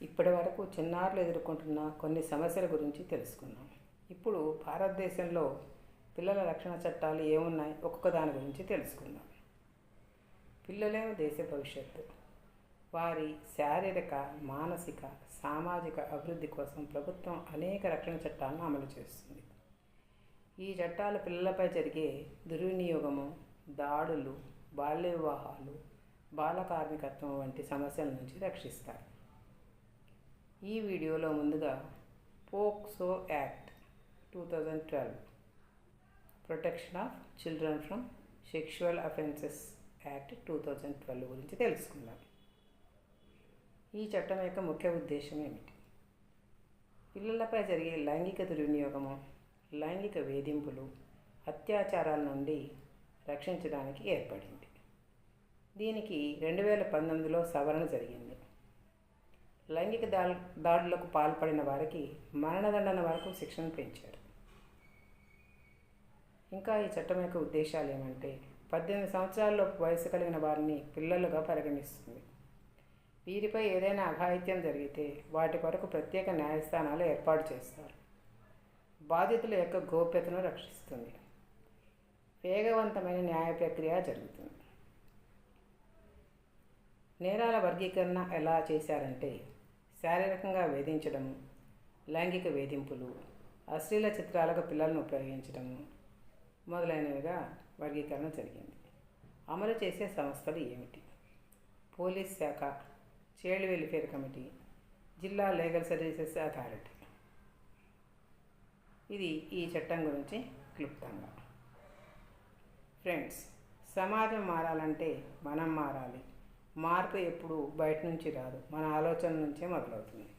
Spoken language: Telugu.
ఇప్పటి వరకు చిన్నారులు ఎదుర్కొంటున్న కొన్ని సమస్యల గురించి తెలుసుకున్నాం. ఇప్పుడు భారతదేశంలో పిల్లల రక్షణ చట్టాలు ఏమున్నాయి, ఒక్కొక్క దాని గురించి తెలుసుకుందాం. పిల్లలే దేశ భవిష్యత్తు. వారి శారీరక, మానసిక, సామాజిక అభివృద్ధి కోసం ప్రభుత్వం అనేక రక్షణ చట్టాలను అమలు చేస్తుంది. ఈ చట్టాలు పిల్లలపై జరిగే దుర్వినియోగము, దాడులు, బాల్య వివాహాలు, బాల కార్మికత్వం వంటి సమస్యల నుంచి రక్షిస్తారు. ఈ వీడియోలో ముందుగా POCSO act 2012, protection of children from sexual offences act 2012 గురించి తెలుసుకుందాం. ఈ చట్టం యొక్క ముఖ్య ఉద్దేశం ఏమిటి? పిల్లలపై జరిగే లైంగిక దుర్వినియోగము, లైంగిక వేధింపులు, అత్యాచారాల నుండి రక్షించడానికి ఏర్పడింది. దీనికి 2019లో సవరణ జరిగింది. లైంగిక దాడులకు పాల్పడిన వారికి మరణదండన వరకు శిక్షను పెంచారు. ఇంకా ఈ చట్టం యొక్క ఉద్దేశాలు ఏమంటే, 18 సంవత్సరాలలోపు వయసు కలిగిన వారిని పిల్లలుగా పరిగణిస్తుంది. వీరిపై ఏదైనా అఘాయిత్యం జరిగితే వాటి కొరకు ప్రత్యేక న్యాయస్థానాలు ఏర్పాటు చేస్తారు. బాధితుల యొక్క గోప్యతను రక్షిస్తుంది. వేగవంతమైన న్యాయ ప్రక్రియ జరుగుతుంది. నేరాల వర్గీకరణ ఎలా చేశారంటే, శారీరకంగా వేధించడము, లైంగిక వేధింపులు, అశ్లీల చిత్రాలకు పిల్లలను ఉపయోగించడము మొదలైనవిగా వర్గీకరణ జరిగింది. అమలు చేసే సంస్థలు ఏమిటి? పోలీస్ శాఖ, చైల్డ్ వెల్ఫేర్ కమిటీ, జిల్లా లీగల్ సర్వీసెస్ అథారిటీ. ఇది ఈ చట్టం గురించి క్లుప్తంగా. ఫ్రెండ్స్, సమాజం మారాలంటే మనం మారాలి. మార్పు ఎప్పుడు బయట నుంచి రాదు, మన ఆలోచన నుంచే మొదలవుతుంది.